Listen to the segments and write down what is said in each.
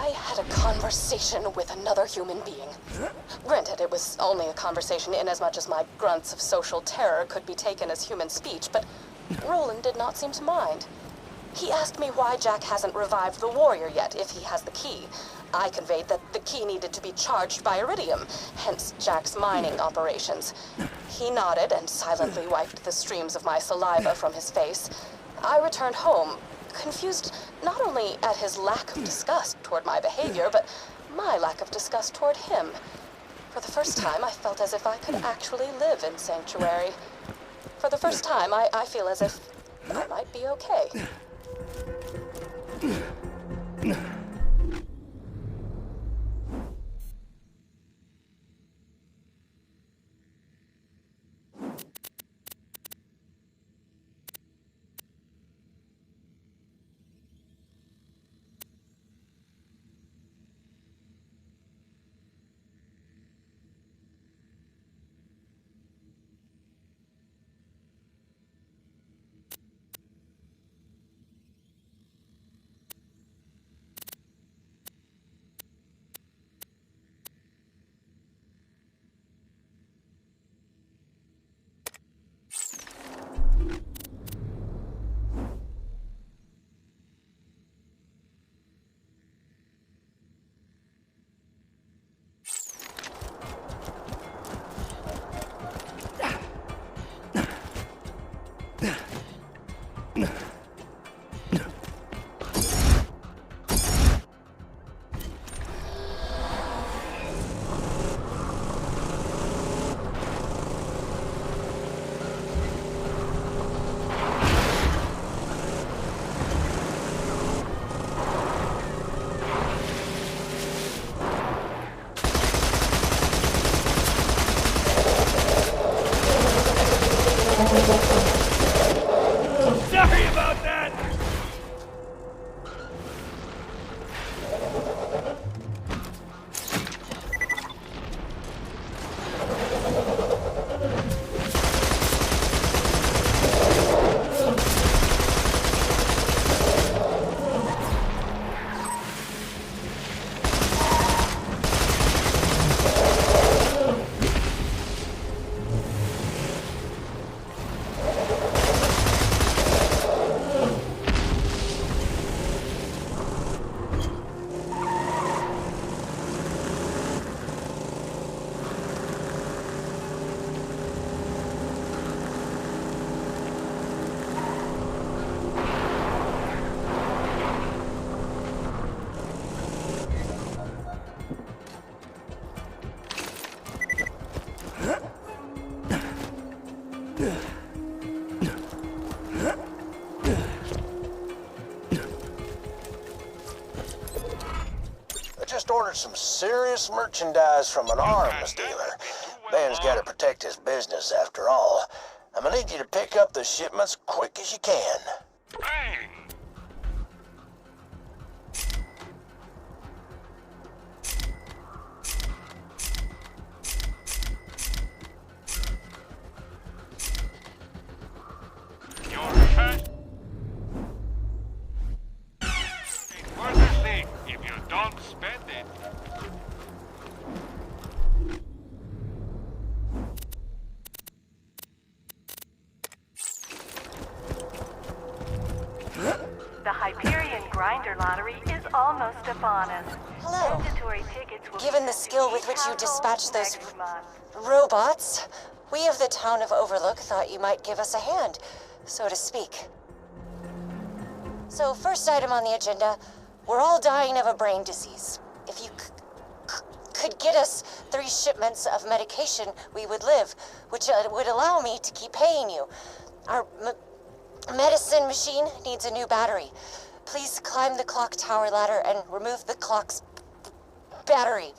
I had a conversation with another human being. Granted, it was only a conversation inasmuch as my grunts of social terror could be taken as human speech, but Roland did not seem to mind. He asked me why Jack hasn't revived the warrior yet, if he has the key. I conveyed that the key needed to be charged by iridium, hence Jack's mining operations. He nodded and silently wiped the streams of my saliva from his face. I returned home, confused not only at his lack of disgust toward my behavior, but my lack of disgust toward him. For the first time, I felt as if I could actually live in Sanctuary. For the first time, I feel as if I might be okay. Sorry about that! Just ordered some serious merchandise from an arms dealer. Ben's got to protect his business after all. I'm gonna need you to pick up the shipments quick as you can. Bang! Your first... It's worth a thing if you don't spend it. The Hyperion Grinder Lottery is almost upon us. Hello. Mandatory tickets will Given be the sent skill to with each which you household dispatch those next month. robots, we of the town of Overlook thought you might give us a hand, so to speak. So, first item on the agenda, we're all dying of a brain disease. If you could get us 3 shipments of medication, we would live, which would allow me to keep paying you. Our medicine machine needs a new battery. Please climb the clock tower ladder and remove the clock's battery.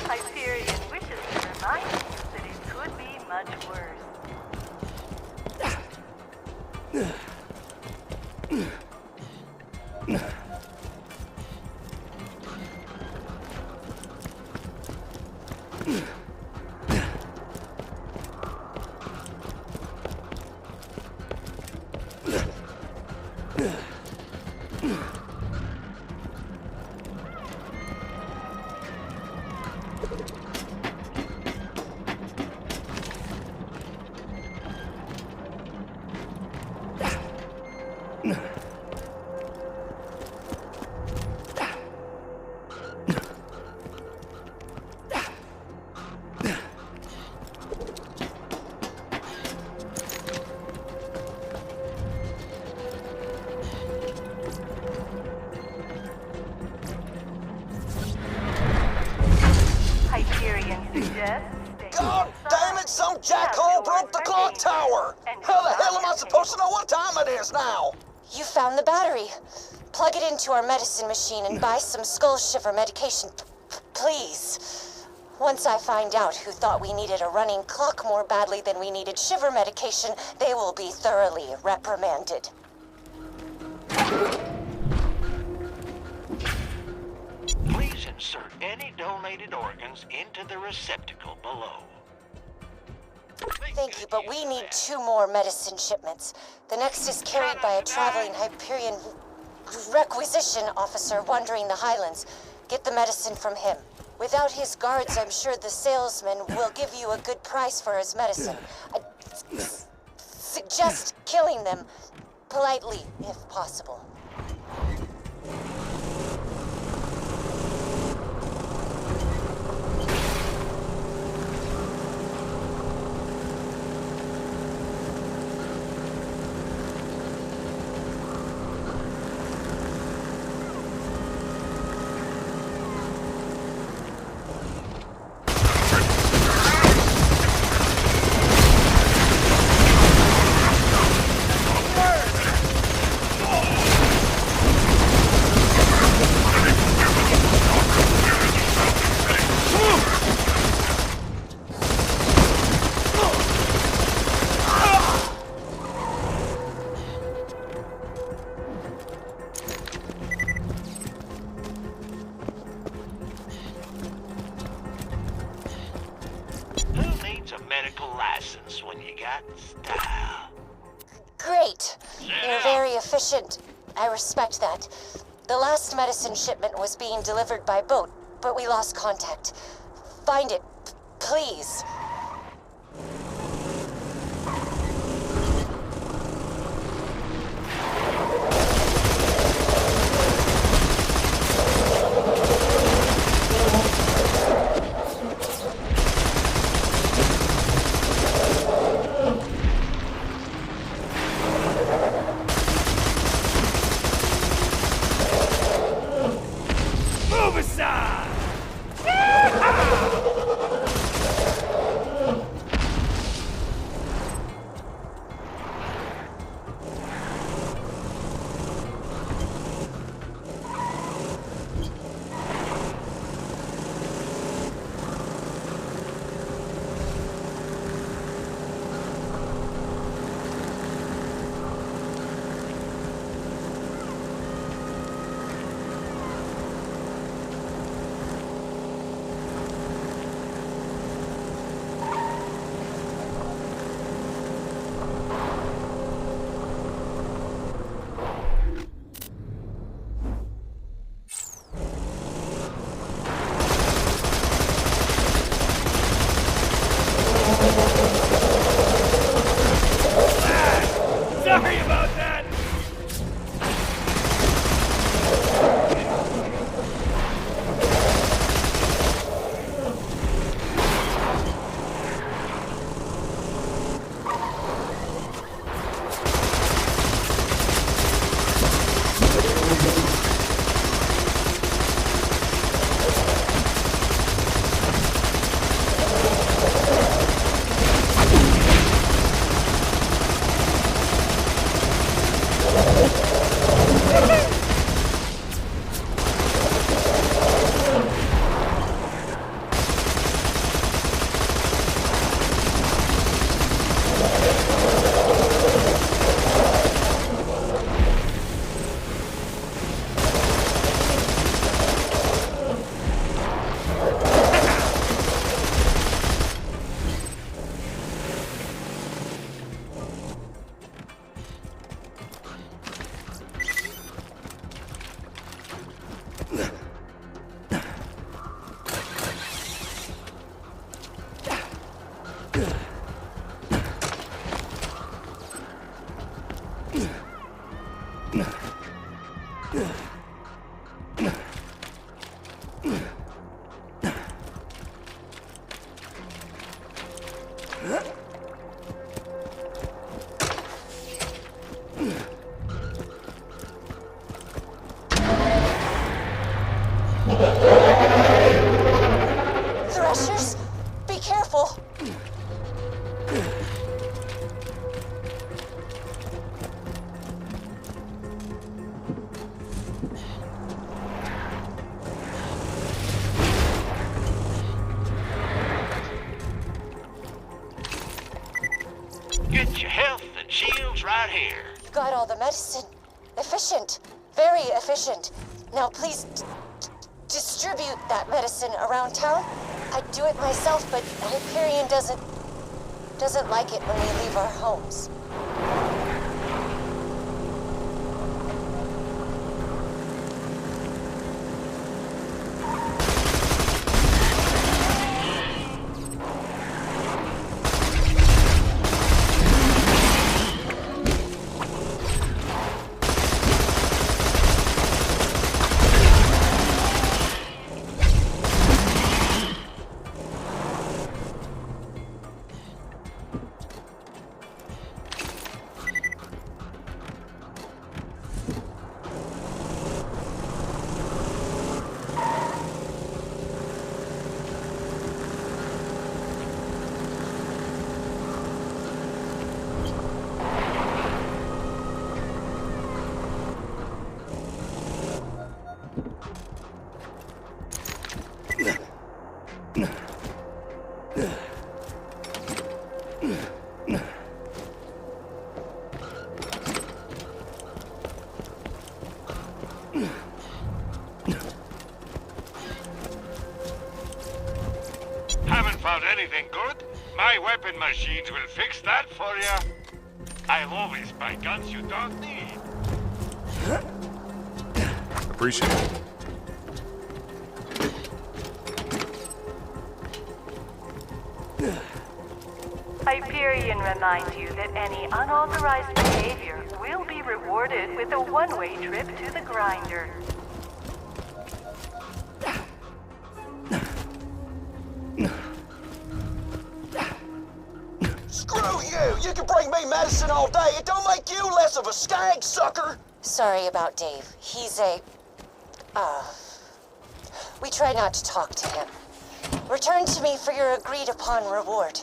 Hyperion wishes to remind you that it could be much Hyperion suggests... God damn it, some jackhole broke the clock tower! How the hell am I supposed to know what time it is now? You found the battery. Plug it into our medicine machine and buy some skull shiver medication. Please. Once I find out who thought we needed a running clock more badly than we needed shiver medication, they will be thoroughly reprimanded. Please insert any donated organs into the receptacle below. Thank you, but we need 2 more medicine shipments. The next is carried by a traveling Hyperion requisition officer wandering the Highlands. Get the medicine from him. Without his guards, I'm sure the salesman will give you a good price for his medicine. I suggest killing them politely, if possible. Medical license when you got style. Great. You're very efficient. I respect that. The last medicine shipment was being delivered by boat, but we lost contact. Find it, please. Threshers, be careful. Get your health and shields right here. You got all the medicine. Efficient. Very efficient. Now please distribute that medicine around town. I'd do it myself, but Hyperion doesn't like it when we leave our homes. Haven't found anything good? My weapon machines will fix that for you. I'll always buy guns you don't need. Appreciate it. Hyperion reminds you that any unauthorized behavior will be rewarded with a one-way trip to the grinder. Screw you! You can bring me medicine all day. It don't make you less of a skag, sucker! Sorry about Dave. He's a... We try not to talk to him. Return to me for your agreed-upon reward.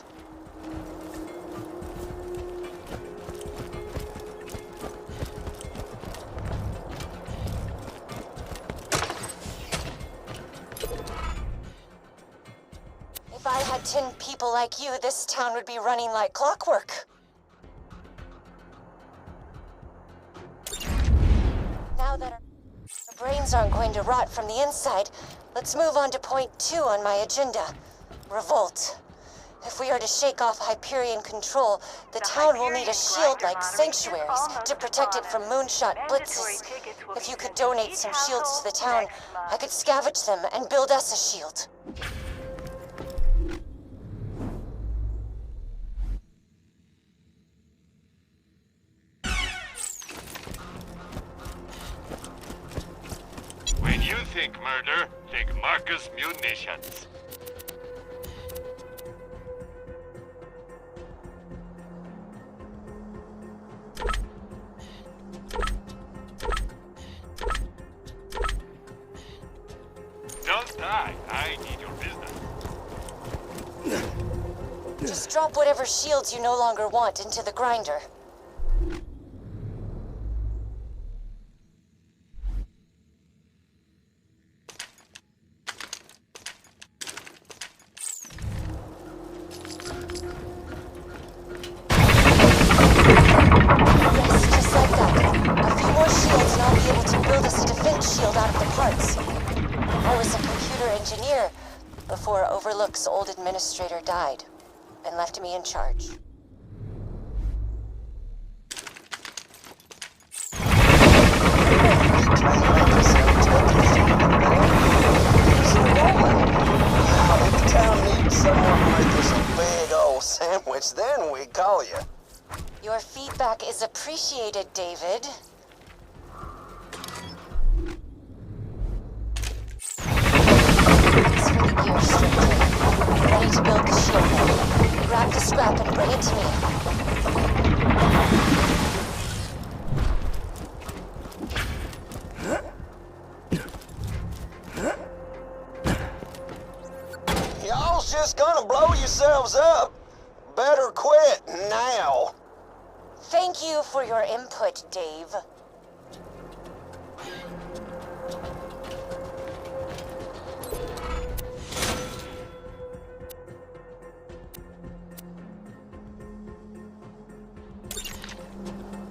If I had 10 people like you, this town would be running like clockwork. Now that our brains aren't going to rot from the inside, let's move on to point 2 on my agenda. Revolt. If we are to shake off Hyperion control, the town will need a shield like sanctuaries to protect it from moonshot blitzes. If you could donate some shields to the town, I could scavenge them and build us a shield. When you think murder, think Marcus Munitions. Don't die. I need your business. Just drop whatever shields you no longer want into the grinder. Yes, just like that. A few more shields and I'll be able to build us a defense shield out of the parts. I was a computer engineer before Overlook's old administrator died and left me in charge. If the town needs someone to make us a big old sandwich, then we call you. Your feedback is appreciated, David. to build the shield then. Grab the scrap and bring it to me. Y'all's just gonna blow yourselves up. Better quit now. Thank you for your input, Dave.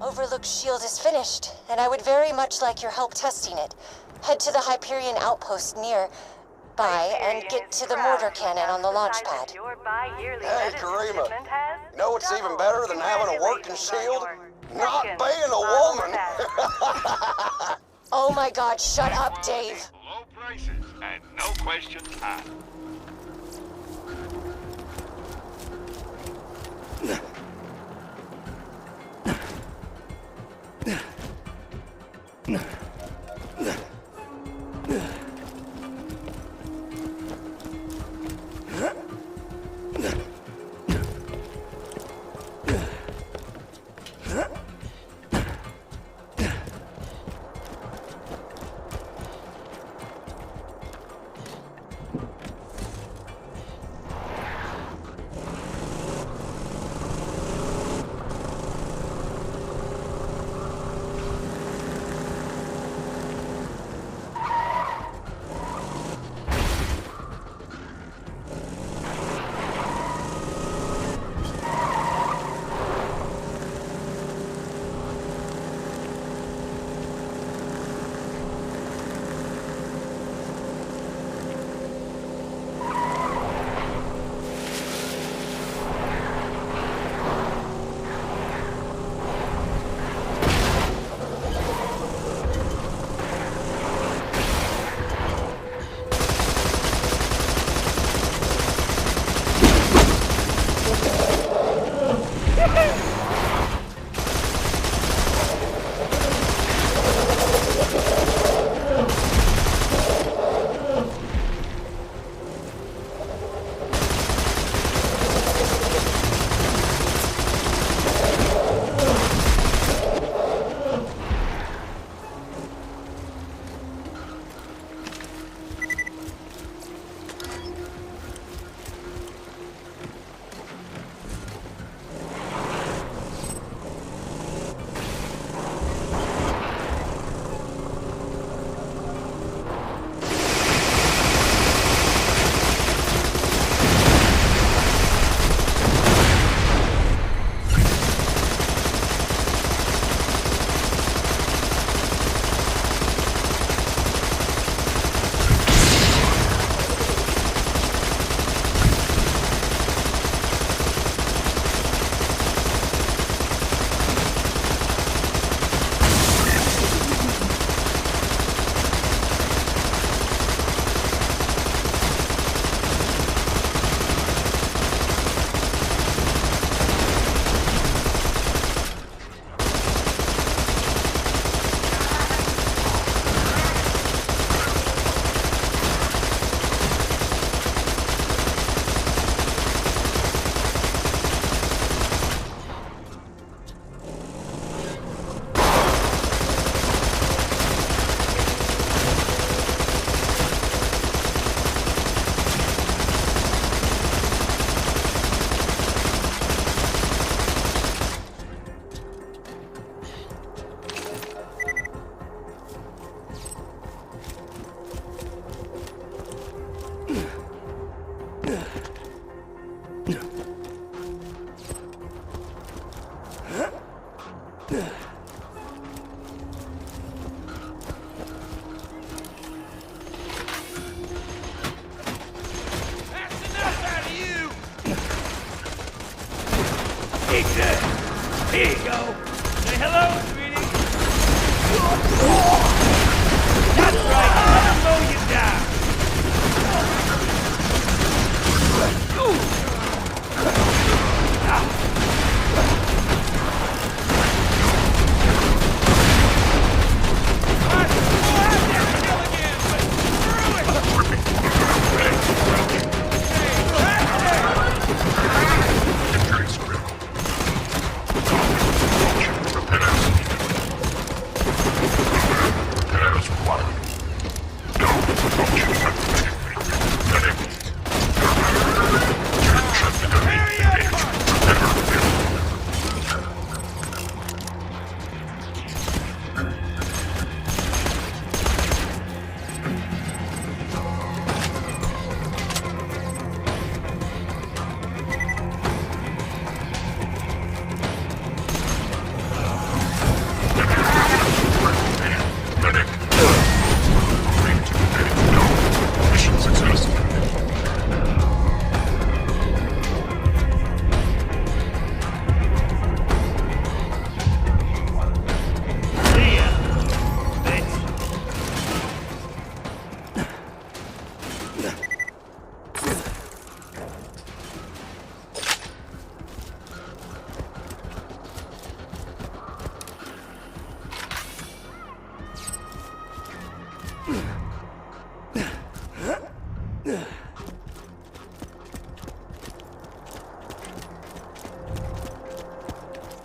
Overlook's shield is finished, and I would very much like your help testing it. Head to the Hyperion outpost nearby and get to the mortar cannon on the launch pad. Hey, Karima. You know what's even better than having a working shield? Not being a woman. Oh my god, shut up, Dave. Low prices and no questions asked.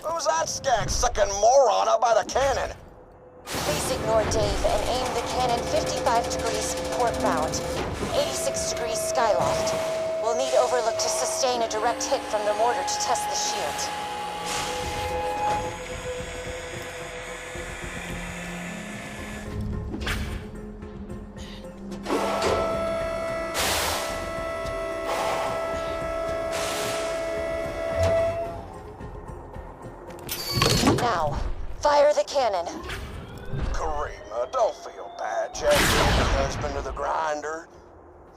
Who's that skag-sucking moron up by the cannon? Please ignore Dave and aim the cannon 55 degrees portbound, 86 degrees skyloft. We'll need Overlook to sustain a direct hit from the mortar to test the shield. Now, fire the cannon. Karima, don't feel bad, Jack. You're the husband of the grinder.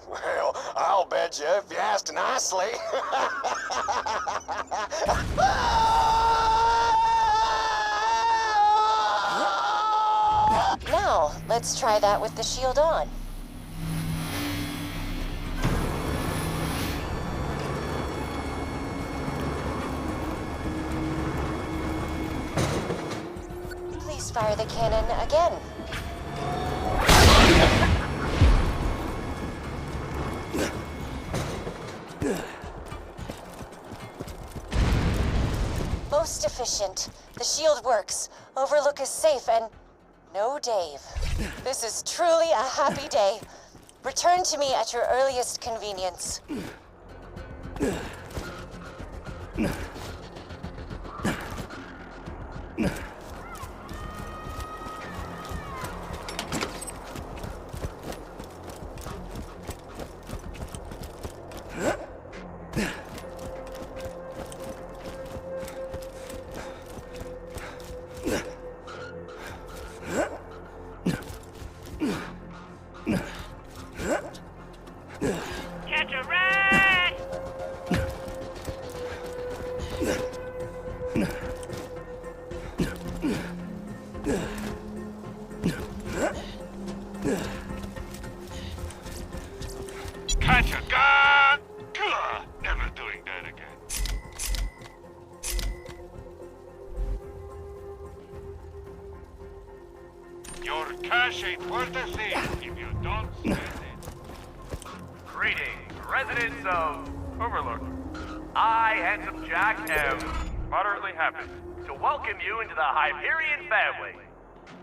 Well, I'll bet you if you asked nicely. Now, let's try that with the shield on. Please fire the cannon again. Most efficient. The shield works. Overlook is safe and... no Dave. This is truly a happy day. Return to me at your earliest convenience. Catch a rat! Catch a gun! Gah, never doing that again. Your cash ain't worth a thing if you don't spend it. Greetings, residents of Overlook. I, Handsome Jack, am moderately happy to welcome you into the Hyperion family.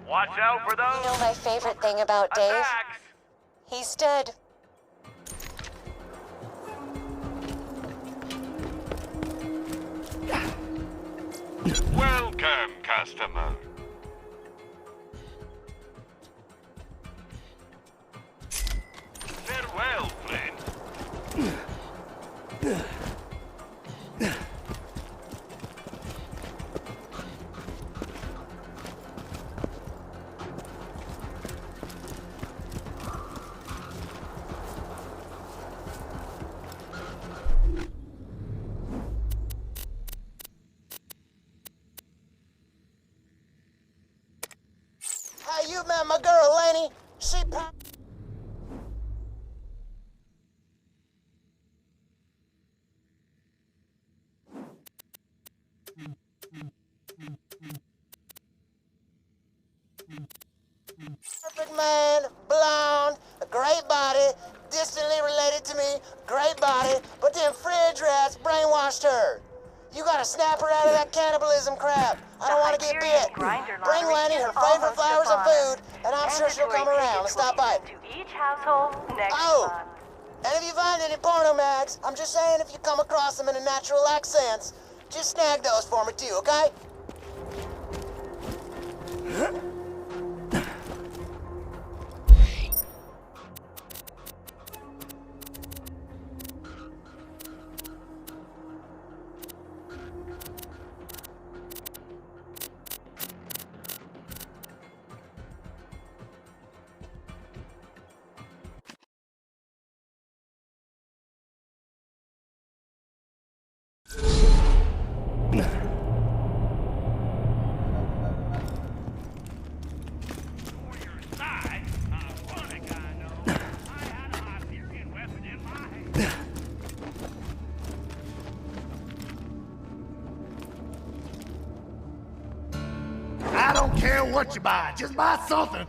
Watch out for those You know my favorite thing about Dave? attacks. He's dead. Welcome, customer. Farewell, friend. Hey, you met my girl, Lenny? She... Perfect man, blonde, a great body, distantly related to me, great body, but them fridge rats brainwashed her. You gotta snap her out of that cannibalism crap. I don't want to get Hyperion bit. grinder Bring lottery Lenny is her favorite almost flowers and upon us. food, and I'm sure she'll come Mandatory around and tickets stop will by. be issued to each household next Oh. month. And if you find any porno mags, I'm just saying if you come across them in a natural accents, just snag those for me too, okay? For your size, a funny guy knows I had a Hyperion weapon in my hand. I don't care what you buy, just buy something.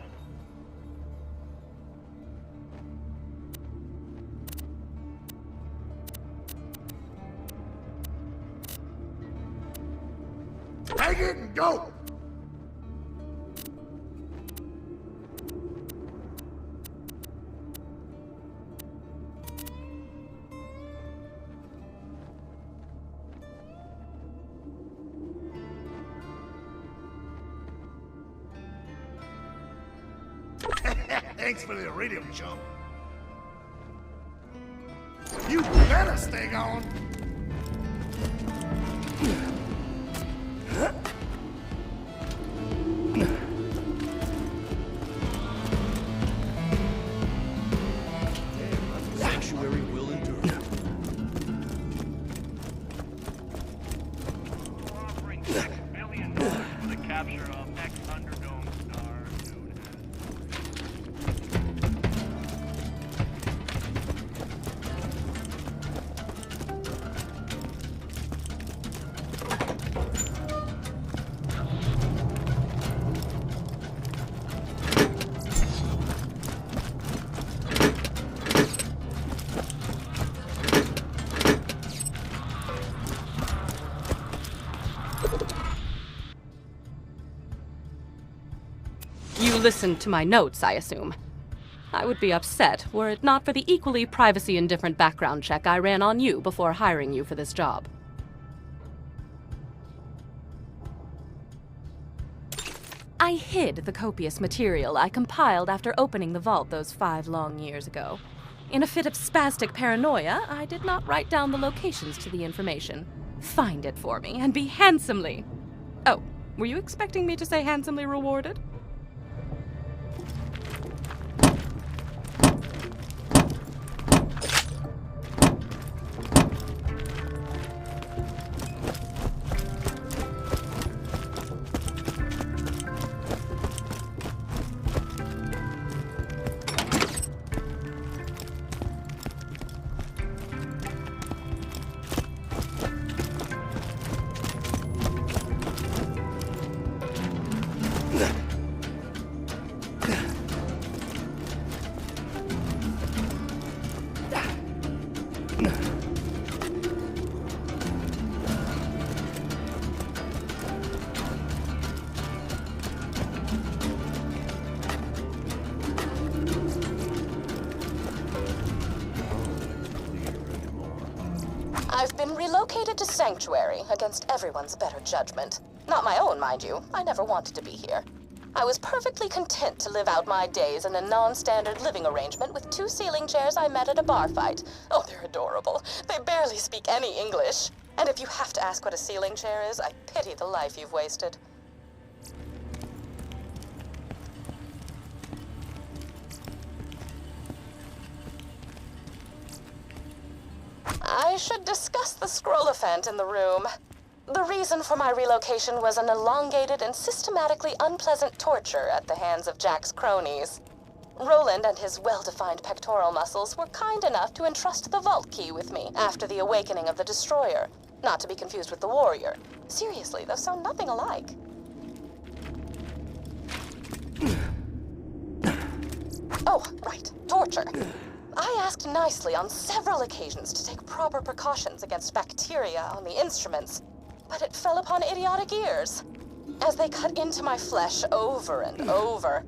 take it and go. Thanks for the iridium, chump. You better stay gone. Sanctuary will endure. We're offering $6 million for the capture of ex-Underdome star known as... You listened to my notes, I assume. I would be upset were it not for the equally privacy-indifferent background check I ran on you before hiring you for this job. I hid the copious material I compiled after opening the vault those 5 long years ago. In a fit of spastic paranoia, I did not write down the locations to the information. Find it for me and be handsomely... Oh, were you expecting me to say handsomely rewarded? I've been relocated to Sanctuary against everyone's better judgment. Not my own, mind you. I never wanted to be here. I was perfectly content to live out my days in a non-standard living arrangement with 2 ceiling chairs I met at a bar fight. Oh, they're adorable. They barely speak any English. And if you have to ask what a ceiling chair is, I pity the life you've wasted. I should discuss the scroll-ophant in the room. The reason for my relocation was an elongated and systematically unpleasant torture at the hands of Jack's cronies. Roland and his well-defined pectoral muscles were kind enough to entrust the vault key with me after the awakening of the Destroyer, not to be confused with the Warrior. Seriously, those sound nothing alike. Oh, right, torture. I asked nicely on several occasions to take proper precautions against bacteria on the instruments, but it fell upon idiotic ears. As they cut into my flesh over and over,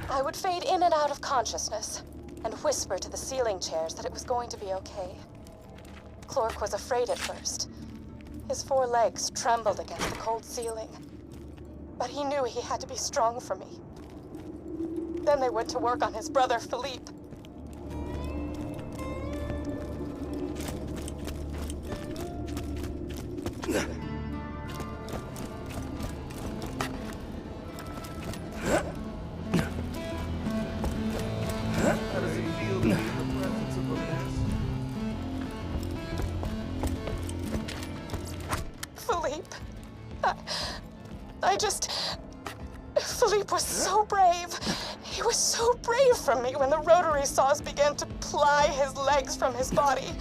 I would fade in and out of consciousness and whisper to the ceiling chairs that it was going to be okay. Clork was afraid at first. His 4 legs trembled against the cold ceiling, but he knew he had to be strong for me. Then they went to work on his brother, Philippe. How does it feel to be in the presence of a mess? Philippe. Philippe was so brave. He was so brave from me when the rotary saws began to ply his legs from his body.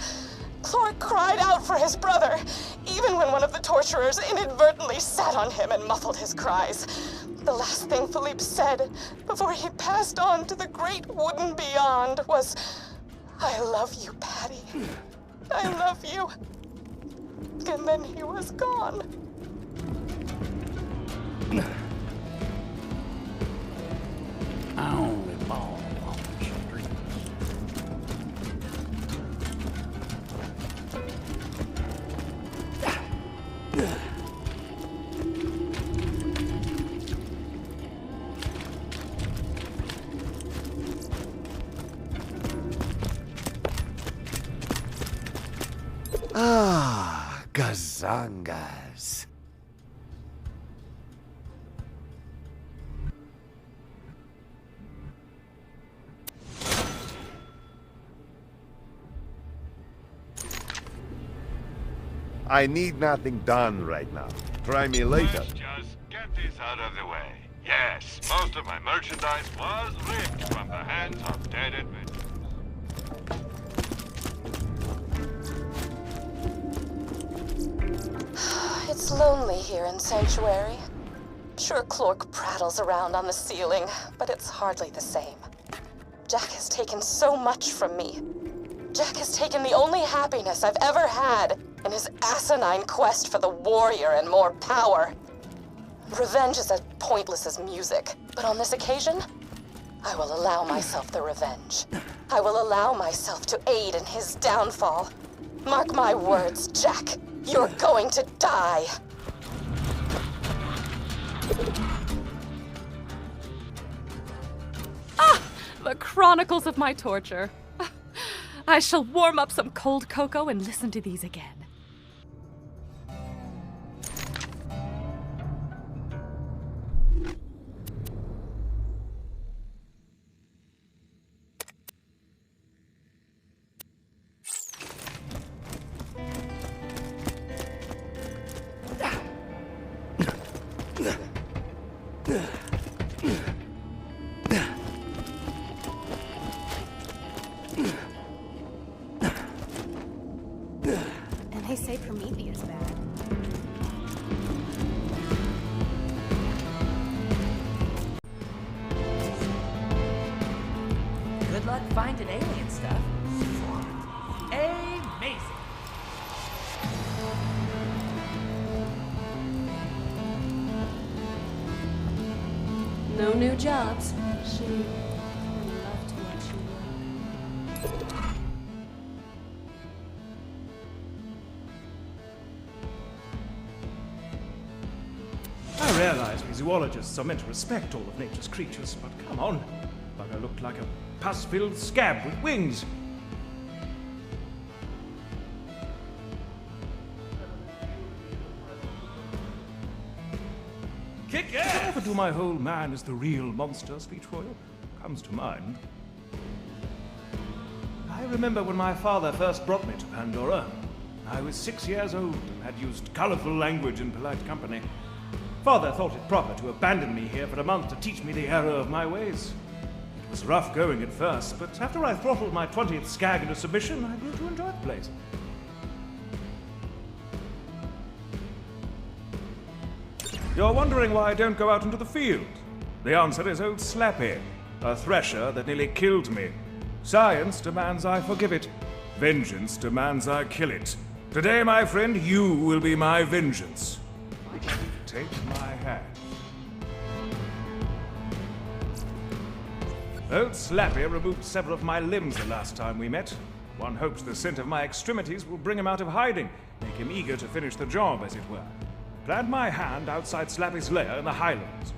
Clork cried out for his brother, even when one of the torturers inadvertently sat on him and muffled his cries. The last thing Philippe said before he passed on to the great wooden beyond was, "I love you, Patty. I love you." And then he was gone. I only fall on the street. Ah, gazangas. I need nothing done right now. Try me later. Let's just get this out of the way. Yes, most of my merchandise was ripped from the hands of dead adventurers. It's lonely here in Sanctuary. Sure, Clork prattles around on the ceiling, but it's hardly the same. Jack has taken so much from me. Jack has taken the only happiness I've ever had in his asinine quest for the warrior and more power. Revenge is as pointless as music, but on this occasion, I will allow myself the revenge. I will allow myself to aid in his downfall. Mark my words, Jack. You're going to die. Ah! The chronicles of my torture. I shall warm up some cold cocoa and listen to these again. And they say Prometheus bad. Good luck finding alien stuff. Amazing. No new jobs. She would love to let you work. I realize we zoologists are meant to respect all of nature's creatures, but come on. Bugger looked like a pus-filled scab with wings. Kick ass! Whatever do my whole man is the real monster speech royal comes to mind. I remember when my father first brought me to Pandora. I was 6 years old and had used colorful language in polite company. Father thought it proper to abandon me here for a month to teach me the error of my ways. It was rough going at first, but after I throttled my 20th skag into submission, I grew to enjoy the place. You're wondering why I don't go out into the field? The answer is old Slappy, a thresher that nearly killed me. Science demands I forgive it. Vengeance demands I kill it. Today, my friend, you will be my vengeance. Take my hand. Old Slappy removed several of my limbs the last time we met. One hopes the scent of my extremities will bring him out of hiding, make him eager to finish the job, as it were. Plant my hand outside Slappy's lair in the Highlands.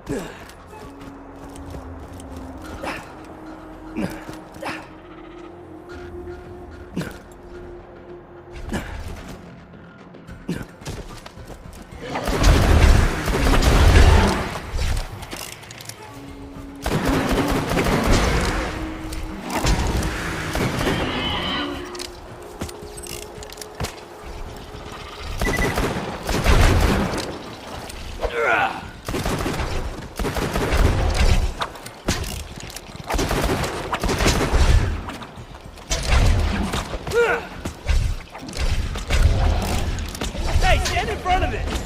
Hey, stand in front of it!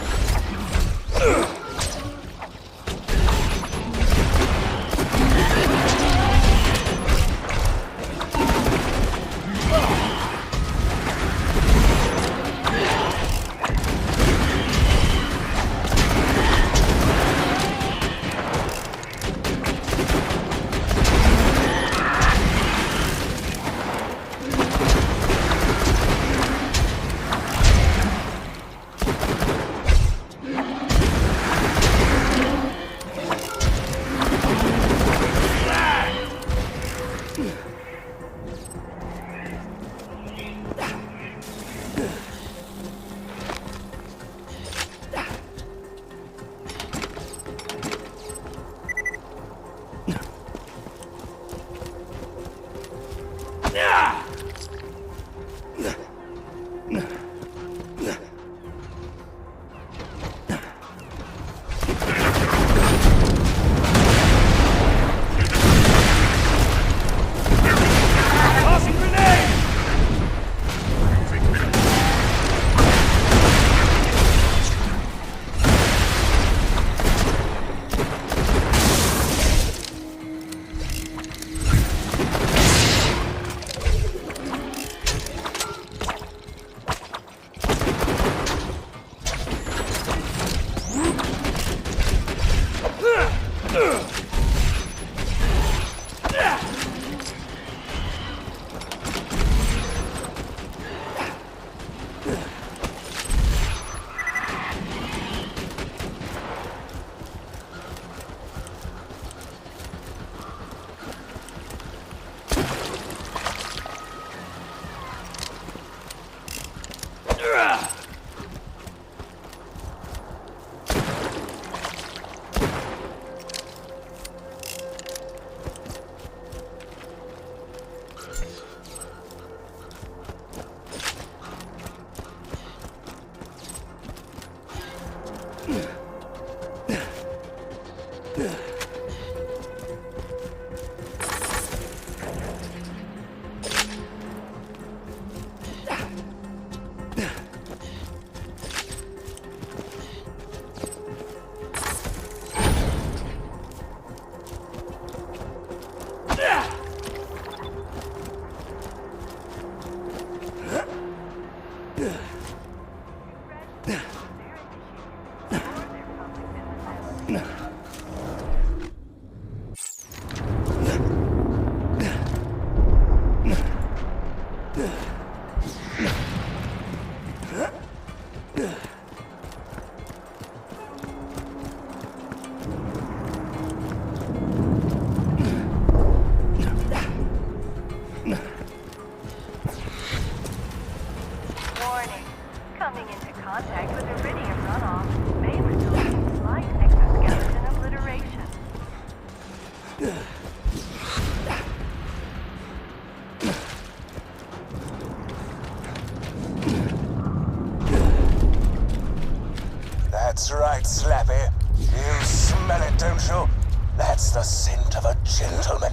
That's right, Slappy. You smell it, don't you? That's the scent of a gentleman.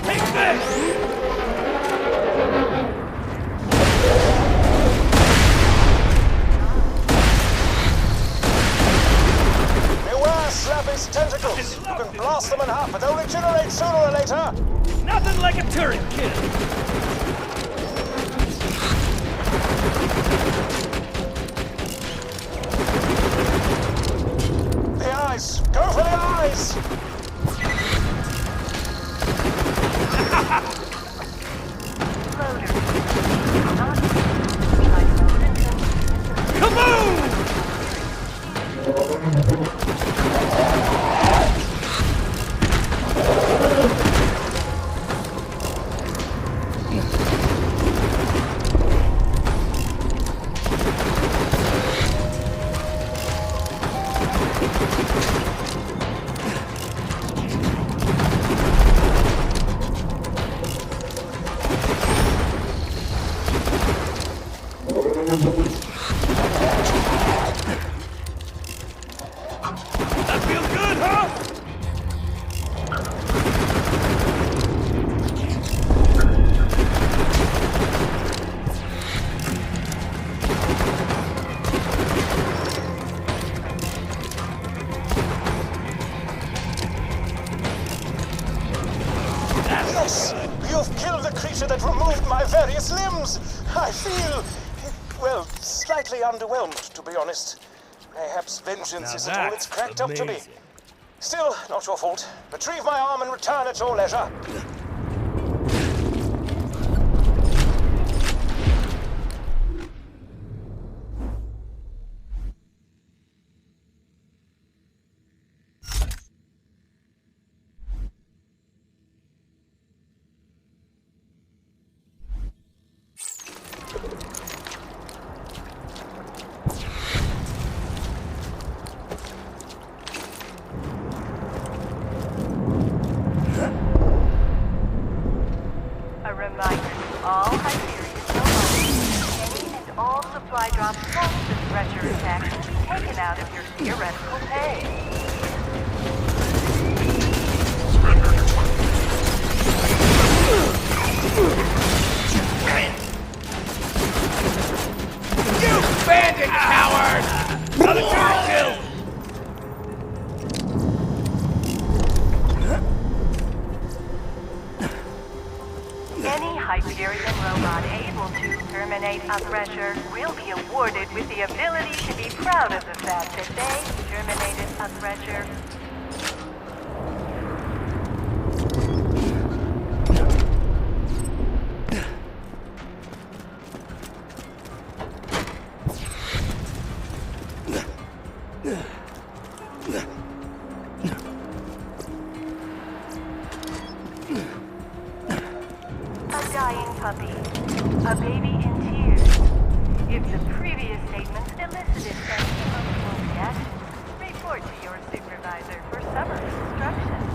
Take this! Slappy's tentacles! You can blast them in half, but they'll regenerate sooner or later! Nothing like a turret kill! The eyes! Go for the eyes! Kaboom! That feels good, huh? Yes! You've killed the creature that removed my various limbs! I feel, well, slightly underwhelmed, to be honest. Perhaps vengeance isn't all it's cracked up to be. Still, not your fault. Retrieve my arm and return at your leisure. A reminder to all Hyperion nomads. Any and all supply drops post the Thresher attack will be taken out of your theoretical pay. You bandit coward! Another turret kill! Any Hyperion robot able to terminate a Thresher will be awarded with the ability to be proud of the fact that they terminated a Thresher. A dying puppy. A baby in tears. If the previous statements elicited any emotional reaction, report to your supervisor for summary instructions.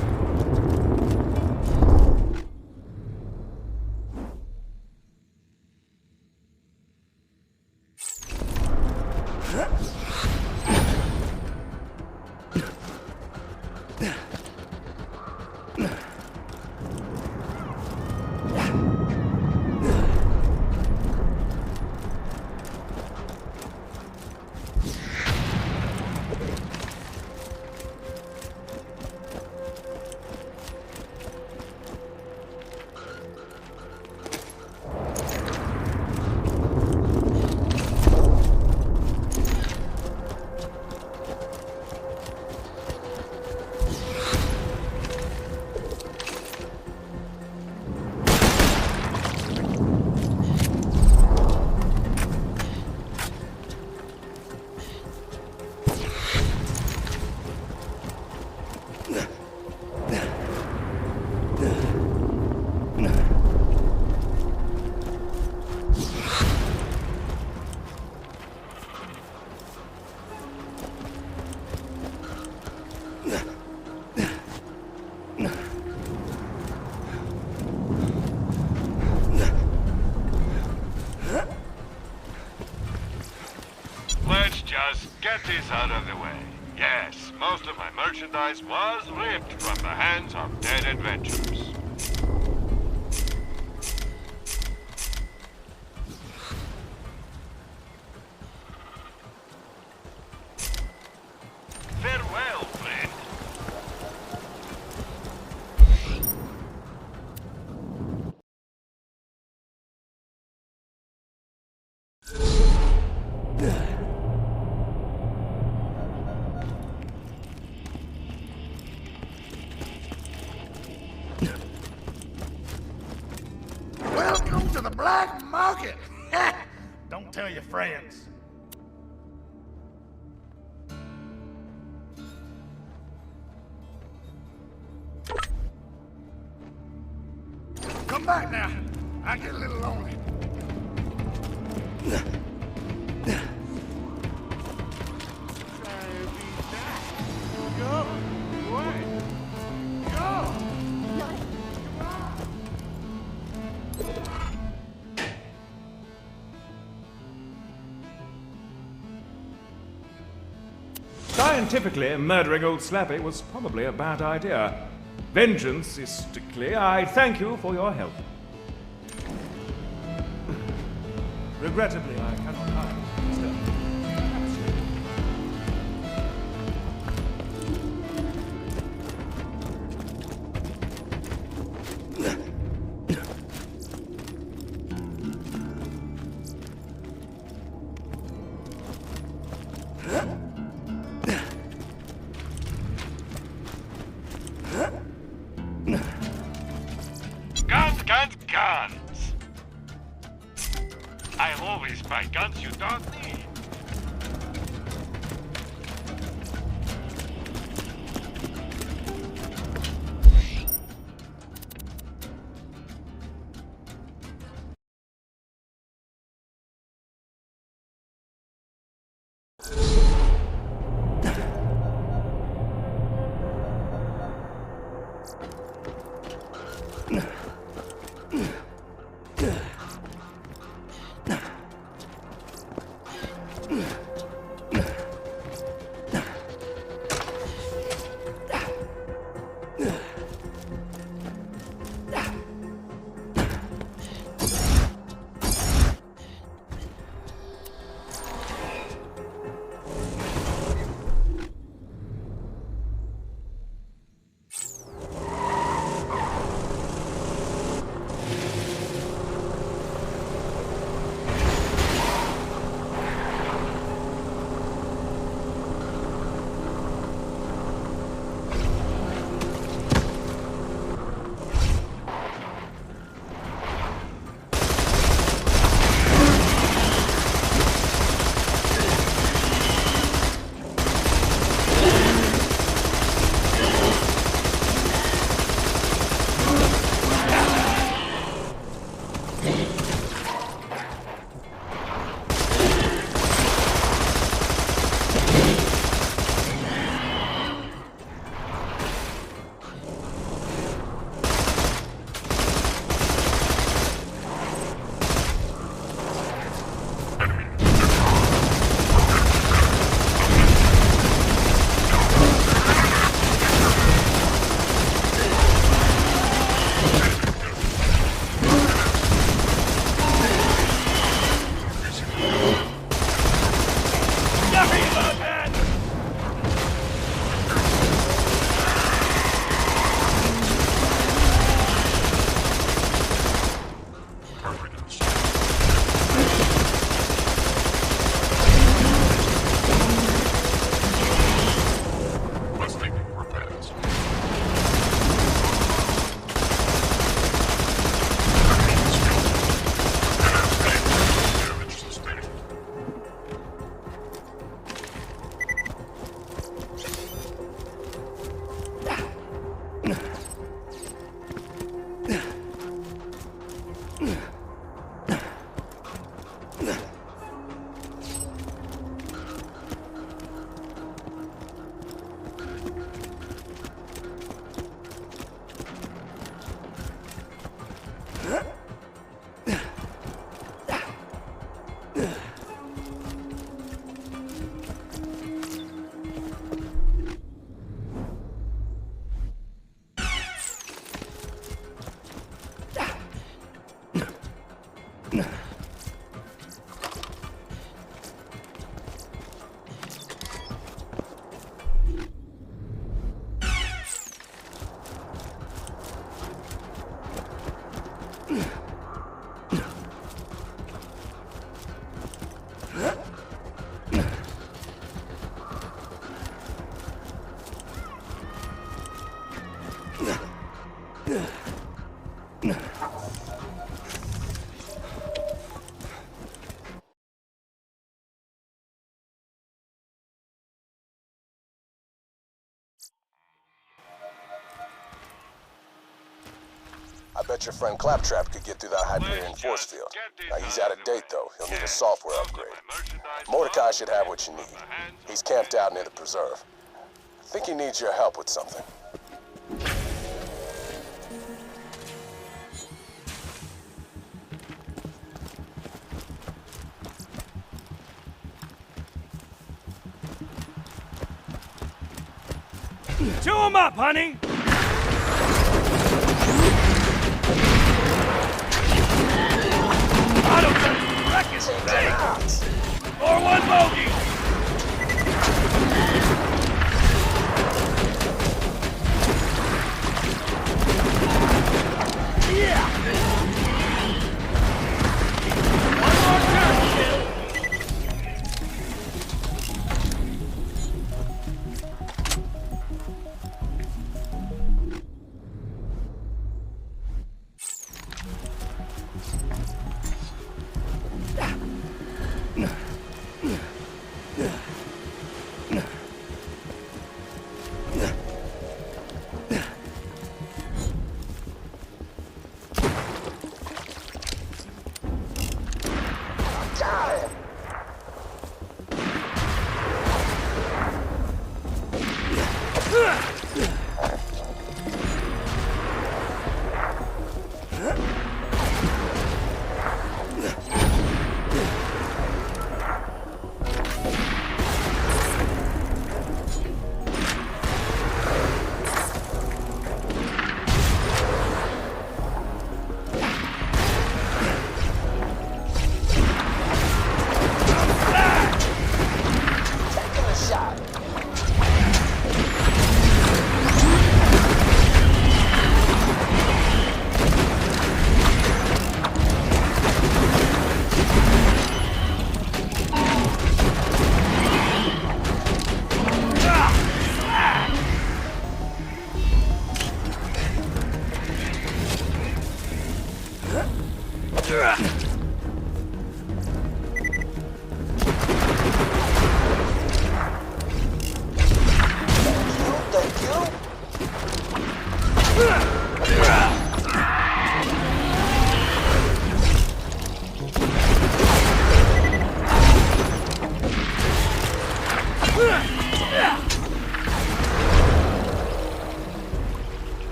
Let's just get this out of the way. Yes, most of my merchandise was ripped from the hands of dead adventurers. Farewell, friend. Welcome to the black market. Don't tell your friends. Come back now. I get a little lonely. Scientifically, murdering old Slappy was probably a bad idea. Vengeance-istically, I thank you for your help. Regrettably, I cannot hide. Still, perhaps you- Guns, guns, guns! I'll always buy guns you don't need. bet your friend Claptrap could get through that Hyperion force field. Now, he's out of date, though. He'll need a software upgrade. Mordecai should have what you need. He's camped out near the preserve. I think he needs your help with something. Chew him up, honey! Autogun wrecking things! Or one bogey! Yeah! One more turn, kid!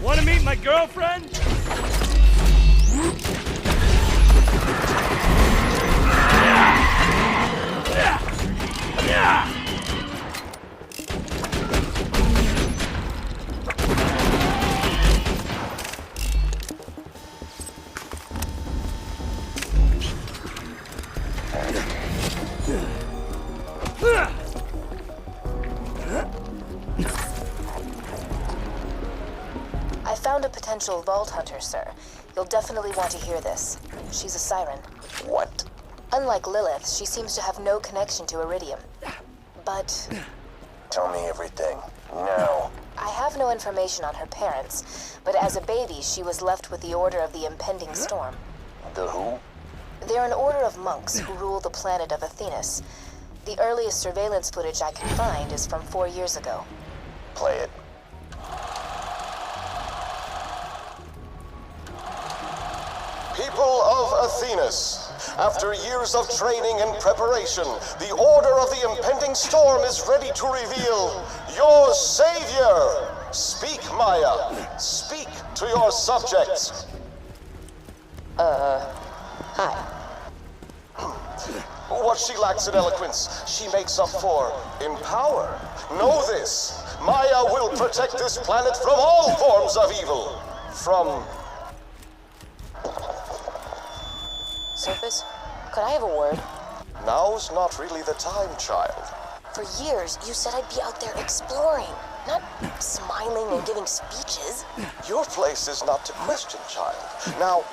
Want to meet my girlfriend? I found a potential vault hunter, sir. You'll definitely want to hear this. She's a siren. What? Unlike Lilith, she seems to have no connection to Iridium. But Tell me everything. Now. I have no information on her parents, but as a baby, she was left with the Order of the Impending Storm. The who? They're an order of monks who rule the planet of Athenas. The earliest surveillance footage I can find is from 4 years ago. Play it. People of Athenas, after years of training and preparation, the order of the impending storm is ready to reveal your savior. Speak, Maya. Speak to your subjects. Hi. What she lacks in eloquence, she makes up for in power. Know this. Maya will protect this planet from all forms of evil. From... Surface, could I have a word? Now's not really the time, child. For years, you said I'd be out there exploring, not smiling and giving speeches. Your place is not to question, child. Now,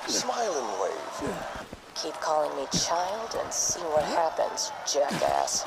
smile and wave. Keep calling me child and see what happens, jackass.